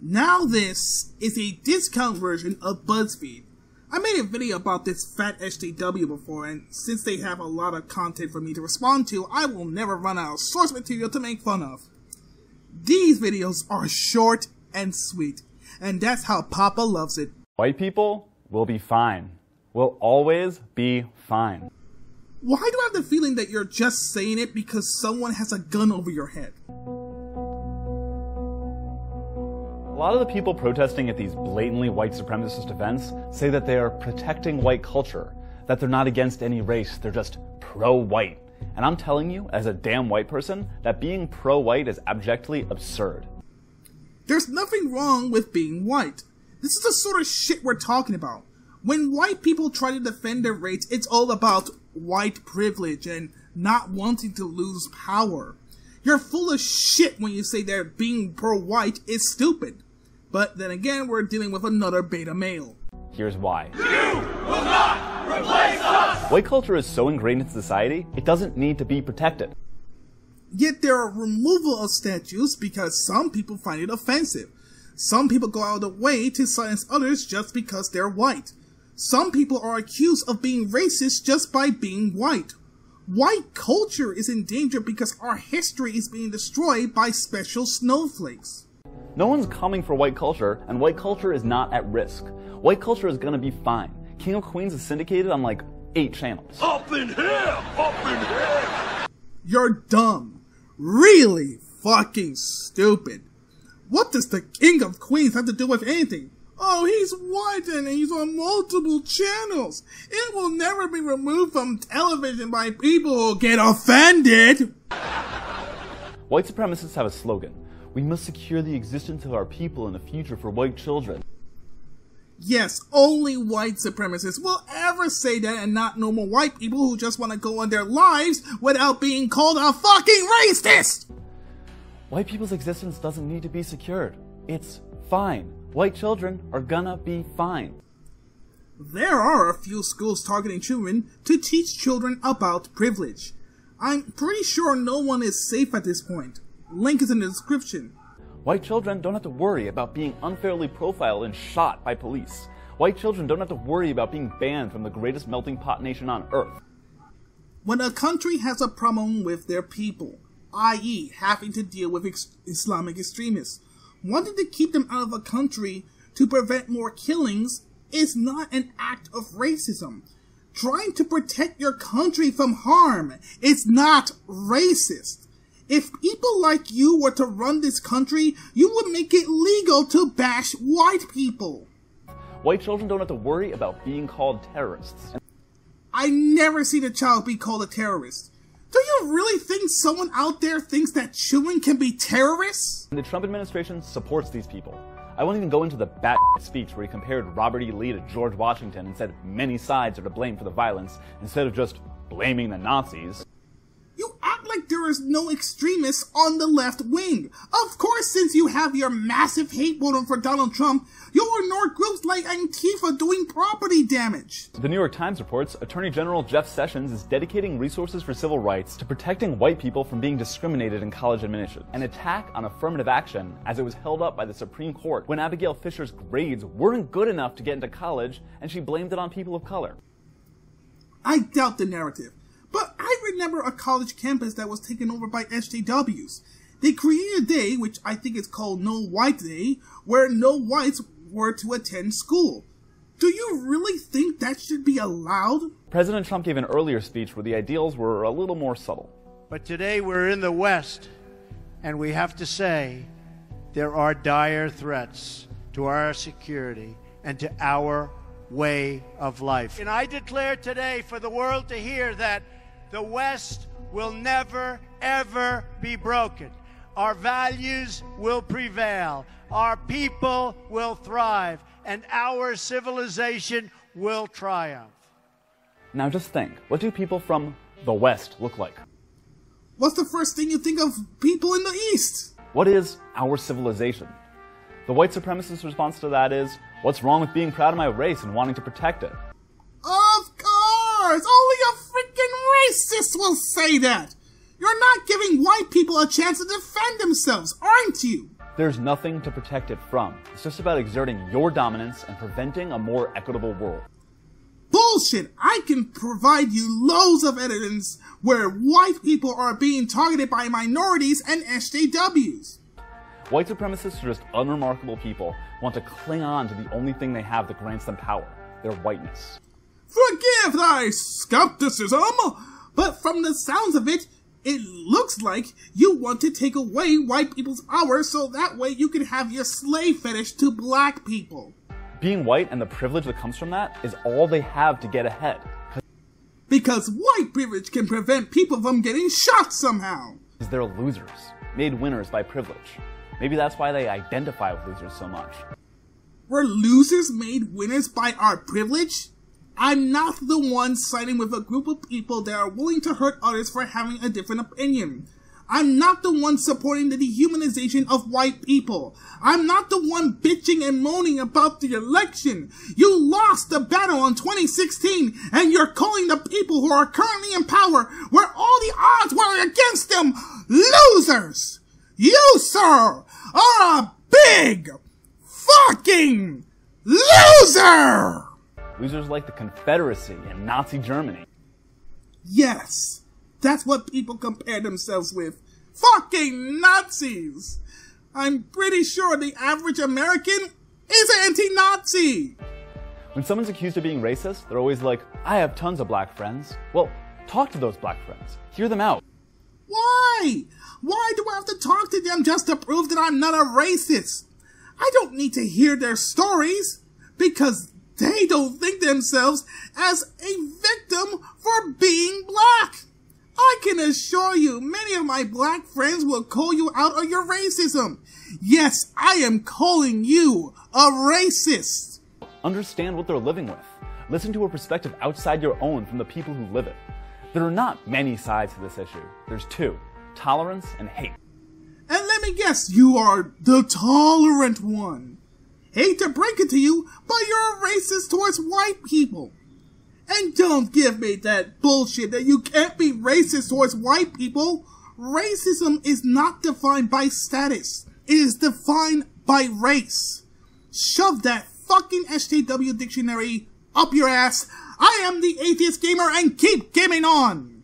Now this is a discount version of BuzzFeed. I made a video about this fat SJW before, and since they have a lot of content for me to respond to, I will never run out of source material to make fun of. These videos are short and sweet, and that's how Papa loves it. White people will be fine. Will always be fine. Why do I have the feeling that you're just saying it because someone has a gun over your head? A lot of the people protesting at these blatantly white supremacist events say that they are protecting white culture, that they're not against any race, they're just pro-white. And I'm telling you, as a damn white person, that being pro-white is abjectly absurd. There's nothing wrong with being white. This is the sort of shit we're talking about. When white people try to defend their race, it's all about white privilege and not wanting to lose power. You're full of shit when you say that being pro-white is stupid. But then again, we're dealing with another beta male. Here's why. You will not replace us! White culture is so ingrained in society, it doesn't need to be protected. Yet there are removal of statues because some people find it offensive. Some people go out of the way to silence others just because they're white. Some people are accused of being racist just by being white. White culture is in danger because our history is being destroyed by special snowflakes. No one's coming for white culture, and white culture is not at risk. White culture is gonna be fine. King of Queens is syndicated on like 8 channels. Up in here! Up in here! You're dumb. Really fucking stupid. What does the King of Queens have to do with anything? Oh, he's white and he's on multiple channels. It will never be removed from television by people who get offended. White supremacists have a slogan. We must secure the existence of our people and a future for white children. Yes, only white supremacists will ever say that and not normal white people who just want to go on their lives without being called a fucking racist! White people's existence doesn't need to be secured. It's fine. White children are gonna be fine. There are a few schools targeting children to teach children about privilege. I'm pretty sure no one is safe at this point. Link is in the description. White children don't have to worry about being unfairly profiled and shot by police. White children don't have to worry about being banned from the greatest melting pot nation on earth. When a country has a problem with their people, i.e. having to deal with Islamic extremists, wanting to keep them out of a country to prevent more killings is not an act of racism. Trying to protect your country from harm is not racist. If people like you were to run this country, you would make it legal to bash white people. White children don't have to worry about being called terrorists. I never seen a child be called a terrorist. Do you really think someone out there thinks that children can be terrorists? The Trump administration supports these people. I won't even go into the bat speech where he compared Robert E. Lee to George Washington and said many sides are to blame for the violence instead of just blaming the Nazis. You act like there is no extremists on the left wing. Of course, since you have your massive hate voting for Donald Trump, you'll ignore groups like Antifa doing property damage. The New York Times reports Attorney General Jeff Sessions is dedicating resources for civil rights to protecting white people from being discriminated in college admissions. An attack on affirmative action as it was held up by the Supreme Court when Abigail Fisher's grades weren't good enough to get into college and she blamed it on people of color. I doubt the narrative. But I remember a college campus that was taken over by SJWs. They created a day, which I think is called No White Day, where no whites were to attend school. Do you really think that should be allowed? President Trump gave an earlier speech where the ideals were a little more subtle. But today we're in the West, and we have to say there are dire threats to our security and to our way of life. And I declare today for the world to hear that the West will never, ever be broken. Our values will prevail. Our people will thrive. And our civilization will triumph. Now just think, what do people from the West look like? What's the first thing you think of people in the East? What is our civilization? The white supremacist response to that is, what's wrong with being proud of my race and wanting to protect it? Of course! Only a freaking racist will say that! You're not giving white people a chance to defend themselves, aren't you? There's nothing to protect it from. It's just about exerting your dominance and preventing a more equitable world. Bullshit! I can provide you loads of evidence where white people are being targeted by minorities and SJWs. White supremacists are just unremarkable people who want to cling on to the only thing they have that grants them power, their whiteness. Forgive thy skepticism, but from the sounds of it, it looks like you want to take away white people's power so that way you can have your slave fetish to black people. Being white and the privilege that comes from that is all they have to get ahead. Because white privilege can prevent people from getting shot somehow. Because they're losers, made winners by privilege. Maybe that's why they identify with losers so much. Were losers made winners by our privilege? I'm not the one siding with a group of people that are willing to hurt others for having a different opinion. I'm not the one supporting the dehumanization of white people. I'm not the one bitching and moaning about the election. You lost the battle in 2016, and you're calling the people who are currently in power, where all the odds were against them, losers! You, sir, are a big fucking loser! Losers like the Confederacy and Nazi Germany. Yes, that's what people compare themselves with. Fucking Nazis! I'm pretty sure the average American is anti-Nazi! When someone's accused of being racist, they're always like, I have tons of black friends. Well, talk to those black friends. Hear them out. Why? Why do I have to talk to them just to prove that I'm not a racist? I don't need to hear their stories, because they don't think themselves as a victim for being black. I can assure you, many of my black friends will call you out on your racism. Yes, I am calling you a racist. Understand what they're living with. Listen to a perspective outside your own from the people who live it. There are not many sides to this issue. There's two: tolerance and hate. And let me guess, you are the tolerant one. Hate to break it to you, but you're a racist towards white people. And don't give me that bullshit that you can't be racist towards white people. Racism is not defined by status. It is defined by race. Shove that fucking SJW dictionary up your ass. I am the Atheist Gamer and keep gaming on!